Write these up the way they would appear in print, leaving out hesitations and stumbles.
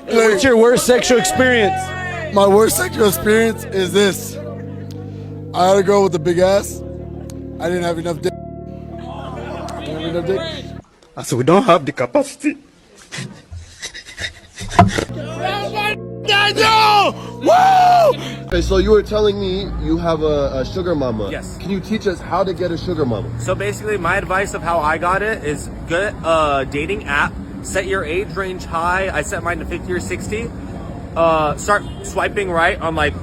What's your worst sexual experience? My worst sexual experience is this. I had a girl with a big ass. I didn't have enough dick. So we don't have the capacity. Okay, so you were telling me you have a sugar mama. Yes. Can you teach us how to get a sugar mama? So basically, my advice of how I got it is get a dating app, set your age range high. I set mine to 50 or 60. Start swiping right on like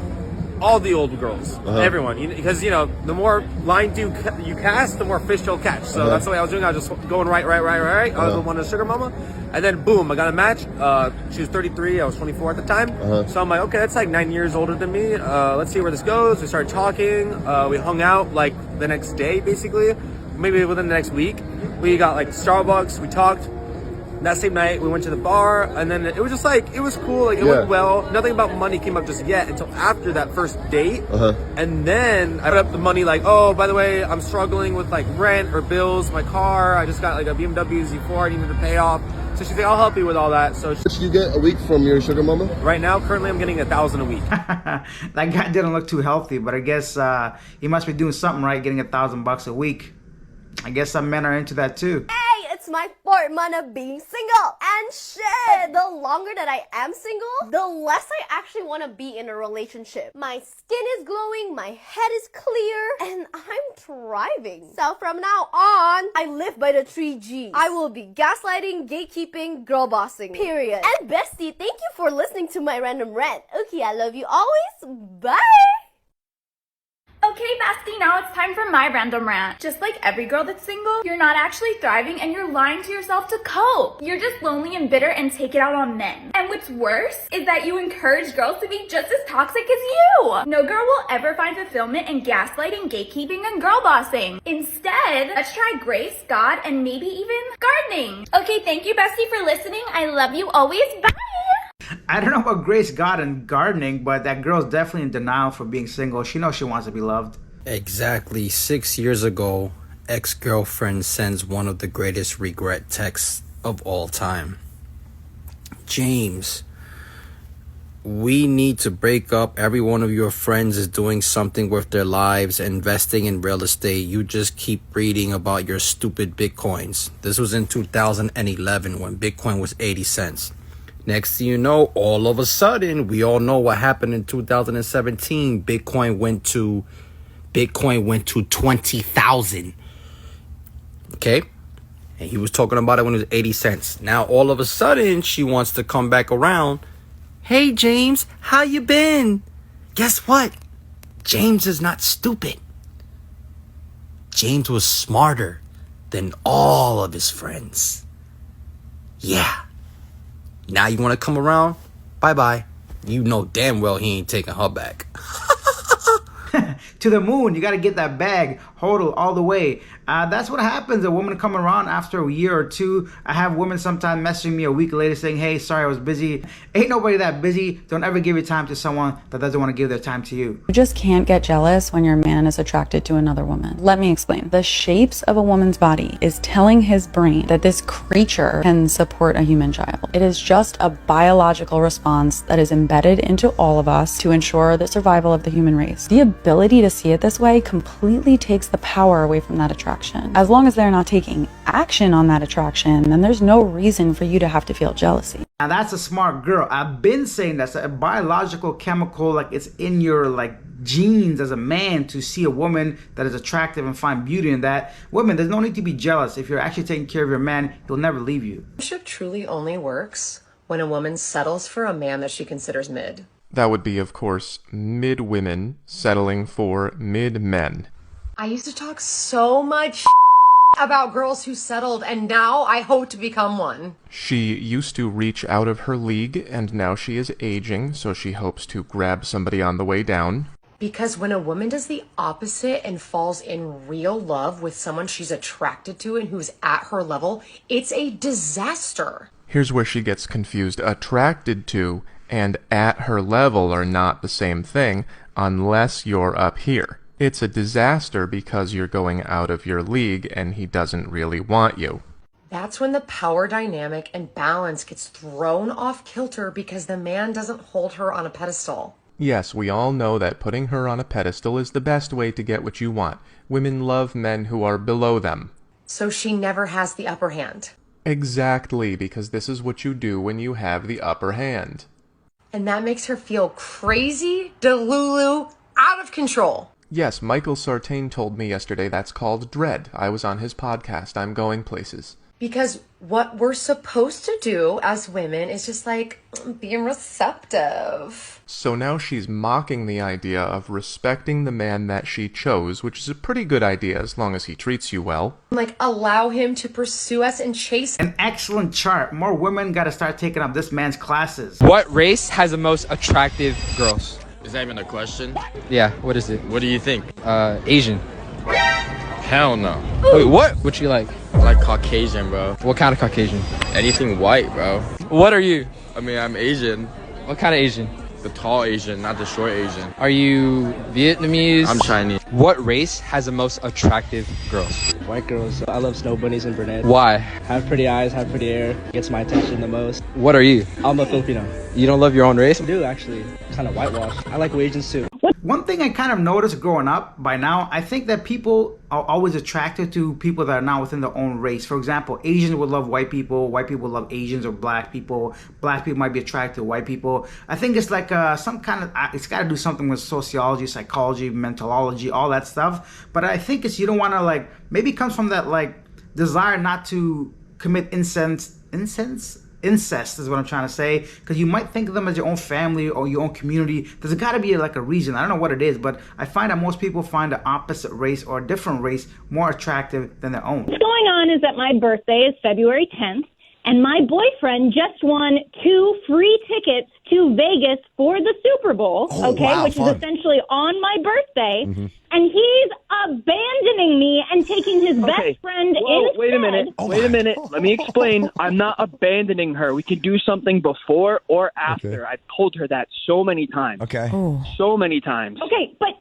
all the old girls, everyone, because you know the more lines you cast, the more fish you'll catch. So that's the way I was doing. I was just going right. I was the one a sugar mama, and then boom, I got a match. She was 33, I was 24 at the time. So I'm like, okay, that's like 9 years older than me. Let's see where this goes. We started talking. We hung out like the next day, basically, maybe within the next week. We got like Starbucks. We talked. That same night, we went to the bar, and then it was just like, it was cool, like, it went well. Nothing about money came up just yet until after that first date. And then I put up the money, like, oh, by the way, I'm struggling with, like, rent or bills, my car. I just got, like, a BMW Z4 I needed to pay off. So she's like, I'll help you with all that. So How much do you get a week from your sugar mama? right now, currently, I'm getting $1,000 a week. That guy didn't look too healthy, but I guess he must be doing something right, getting $1,000 a week. I guess some men are into that too. It's my fourth month of being single. And shit, the longer that I am single, the less I actually want to be in a relationship. My skin is glowing, my head is clear, and I'm thriving. So from now on, I live by the 3Gs. I will be gaslighting, gatekeeping, girl bossing, period. And bestie, thank you for listening to my random rant. Okay, I love you always. Bye! Okay, bestie, now it's time for my random rant. Just like every girl that's single, you're not actually thriving and you're lying to yourself to cope. You're just lonely and bitter and take it out on men. And what's worse is that you encourage girls to be just as toxic as you. No girl will ever find fulfillment in gaslighting, gatekeeping, and girl bossing. Instead, let's try grace, God, and maybe even gardening. Okay, thank you, bestie, for listening. I love you always. Bye! I don't know about Grace, God, and gardening, but that girl's definitely in denial for being single. She knows she wants to be loved. Exactly 6 years ago, ex-girlfriend sends one of the greatest regret texts of all time. James, we need to break up. Every one of your friends is doing something with their lives, investing in real estate. You just keep reading about your stupid Bitcoins. This was in 2011 when Bitcoin was 80 cents. Next thing you know, all of a sudden, we all know what happened in 2017. Bitcoin went to 20,000. Okay? And he was talking about it when it was 80 cents. Now, all of a sudden, she wants to come back around. Hey, James, how you been? Guess what? James is not stupid. James was smarter than all of his friends. Yeah. Now you want to come around? Bye-bye. You know damn well he ain't taking her back. To the moon. You got to get that bag. Hodl all the way. That's what happens. A woman come around after a year or two. I have women sometimes messaging me a week later saying, hey, sorry, I was busy. Ain't nobody that busy. Don't ever give your time to someone that doesn't want to give their time to you. You just can't get jealous when your man is attracted to another woman. Let me explain. The shapes of a woman's body is telling his brain that this creature can support a human child. It is just a biological response that is embedded into all of us to ensure the survival of the human race. The ability to see it this way completely takes the power away from that attraction. As long as they're not taking action on that attraction, then there's no reason for you to have to feel jealousy. Now that's a smart girl. I've been saying that's a biological chemical, like it's in your genes as a man to see a woman that is attractive and find beauty in that. Women, there's no need to be jealous. If you're actually taking care of your man, he'll never leave you. Friendship truly only works when a woman settles for a man that she considers mid. That would be, of course, mid women settling for mid men. I used to talk so much about girls who settled, and now I hope to become one. She used to reach out of her league, and now she is aging, so she hopes to grab somebody on the way down. Because when a woman does the opposite and falls in real love with someone she's attracted to and who's at her level, it's a disaster. Here's where she gets confused. Attracted to and at her level are not the same thing unless you're up here. It's a disaster because you're going out of your league and he doesn't really want you. That's when the power dynamic and balance gets thrown off kilter because the man doesn't hold her on a pedestal. Yes, we all know that putting her on a pedestal is the best way to get what you want. Women love men who are below them. So she never has the upper hand. Exactly, because this is what you do when you have the upper hand. And that makes her feel crazy, delulu, out of control. Yes, Michael Sartain told me yesterday that's called dread. I was on his podcast, I'm Going Places. Because what we're supposed to do as women is just like being receptive. So now she's mocking the idea of respecting the man that she chose, which is a pretty good idea as long as he treats you well. Like allow him to pursue us and chase. An excellent chart. More women got to start taking up this man's classes. What race has the most attractive girls? Is that even a question? Yeah, what is it? What do you think? Asian. Hell no. Wait, what? What you like? I like Caucasian, bro. What kind of Caucasian? Anything white, bro. What are you? I mean, I'm Asian. What kind of Asian? The tall Asian, not the short Asian. Are you Vietnamese? I'm Chinese. What race has the most attractive girls? White girls. I love snow bunnies and brunettes. Why? Have pretty eyes, have pretty hair. Gets my attention the most. What are you? I'm a Filipino. You don't love your own race? I do, actually. Kind of whitewashed. I like Asians too. One thing I kind of noticed growing up by now, I think that people are always attracted to people that are not within their own race. For example, Asians would love white people love Asians or black people might be attracted to white people. I think it's like some kind of, it's got to do something with sociology, psychology, mentology, all that stuff. But I think it's, you don't want to like, maybe it comes from that like desire not to commit incest is what I'm trying to say, because you might think of them as your own family or your own community. There's got to be like a reason. I don't know what it is, but I find that most people find the opposite race or a different race more attractive than their own. What's going on is that my birthday is February 10th, and my boyfriend just won 2 free tickets to Vegas for the Super Bowl, which is essentially on my birthday. Mm-hmm. And he's abandoning me and taking his best friend instead. Wait a minute. Let me explain. I'm not abandoning her. We can do something before or after. I've told her that so many times. Okay. So many times. Okay, but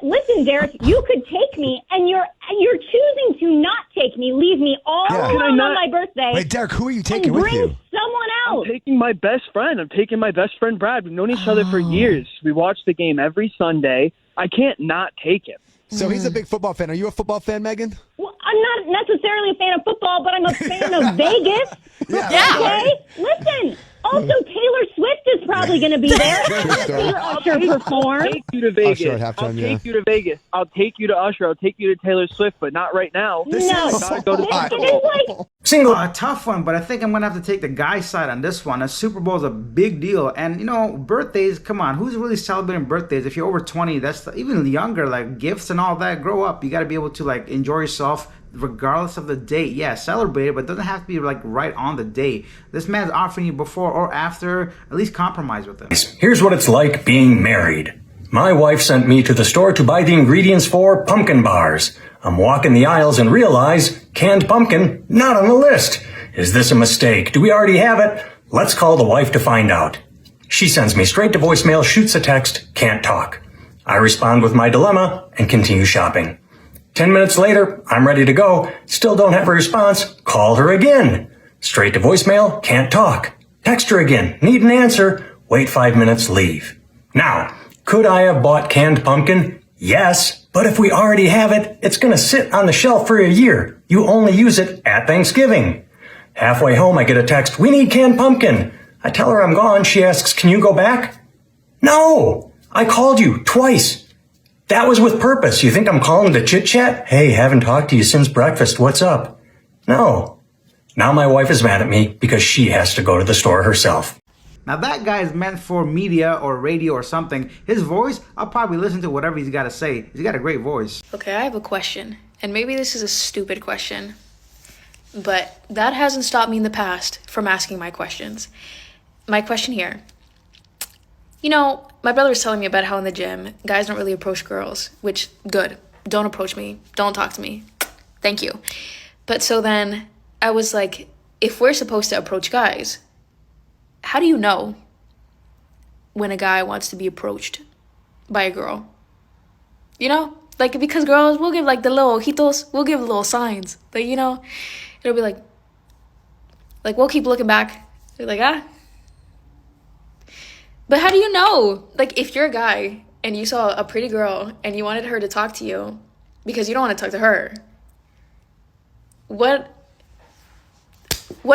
listen, Derek, you could take me, and you're choosing to not take me, leave me all alone on my birthday. Wait, Derek, who are you taking and with bring you? someone else. I'm taking my best friend. I'm taking my best friend, Brad. We've known each other for years. We watch the game every Sunday. I can't not take him. So he's a big football fan. Are you a football fan, Megan? Well, I'm not necessarily a fan of football, but I'm a fan of Vegas. Yeah. Okay? Listen. Also, Taylor Swift is probably going to be there. Usher perform. I'll take you to Vegas. Usher at halftime, I'll take you to Vegas. I'll take you to Usher. I'll take you to Taylor Swift, but not right now. No. Gotta go to the Super Bowl. Single, a tough one, but I think I'm gonna have to take the guy's side on this one. A Super Bowl is a big deal, and you know, birthdays. Come on, who's really celebrating birthdays? If you're over 20, that's even younger. Like gifts and all that. Grow up. You got to be able to like enjoy yourself regardless of the date. Yeah, celebrate it, but it doesn't have to be like right on the date. This man's offering you before or after. At least compromise with him. Here's what it's like being married. My wife sent me to the store to buy the ingredients for pumpkin bars. I'm walking the aisles and realize canned pumpkin not on the list. Is this a mistake? Do we already have it? Let's call the wife to find out. She sends me straight to voicemail, shoots a text, can't talk. I respond with my dilemma and continue shopping. 10 minutes later, I'm ready to go. Still don't have a response. Call her again. Straight to voicemail, can't talk. Text her again, need an answer. Wait 5 minutes, leave. Now, could I have bought canned pumpkin? Yes, but if we already have it, it's gonna sit on the shelf for a year. You only use it at Thanksgiving. Halfway home, I get a text, we need canned pumpkin. I tell her I'm gone. She asks, can you go back? No, I called you twice. That was with purpose. You think I'm calling to chit-chat? Hey, haven't talked to you since breakfast. What's up? No. Now my wife is mad at me because she has to go to the store herself. Now that guy is meant for media or radio or something. His voice, I'll probably listen to whatever he's got to say. He's got a great voice. Okay, I have a question. And maybe this is a stupid question. But that hasn't stopped me in the past from asking my questions. My question here. You know, my brother was telling me about how in the gym, guys don't really approach girls, which, good. Don't approach me. Don't talk to me. Thank you. But so then, I was like, if we're supposed to approach guys, how do you know when a guy wants to be approached by a girl? You know? Like, because girls, we'll give like the little ojitos, we'll give little signs. Like, you know, it'll be like, Like, we'll keep looking back. You're like, ah. But how do you know? Like, if you're a guy and you saw a pretty girl and you wanted her to talk to you because you don't want to talk to her, what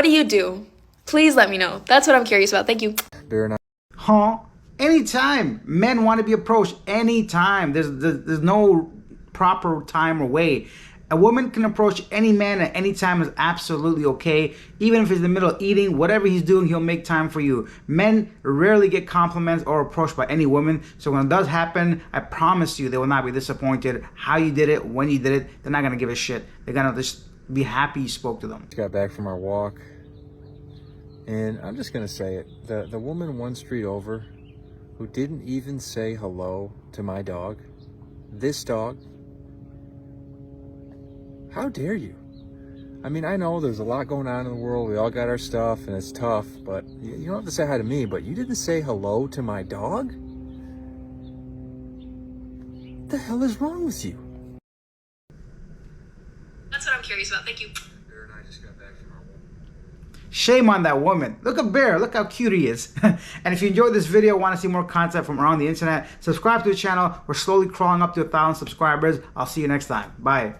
do you do? Please let me know. That's what I'm curious about. Thank you. Huh? Anytime. Men want to be approached anytime. There's no proper time or way. A woman can approach any man at any time is absolutely okay. Even if he's in the middle of eating, whatever he's doing, he'll make time for you. Men rarely get compliments or approached by any woman. So when it does happen, I promise you they will not be disappointed how you did it, when you did it. They're not going to give a shit. They're going to just be happy you spoke to them. Got back from our walk, and I'm just going to say it. The woman one street over who didn't even say hello to my dog, this dog, how dare you? I mean, I know there's a lot going on in the world. We all got our stuff, and it's tough, but you don't have to say hi to me, but you didn't say hello to my dog? What the hell is wrong with you? That's what I'm curious about. Thank you. Shame on that woman. Look at Bear. Look how cute he is. And if you enjoyed this video, want to see more content from around the internet, subscribe to the channel. We're slowly crawling up to 1,000 subscribers. I'll see you next time. Bye.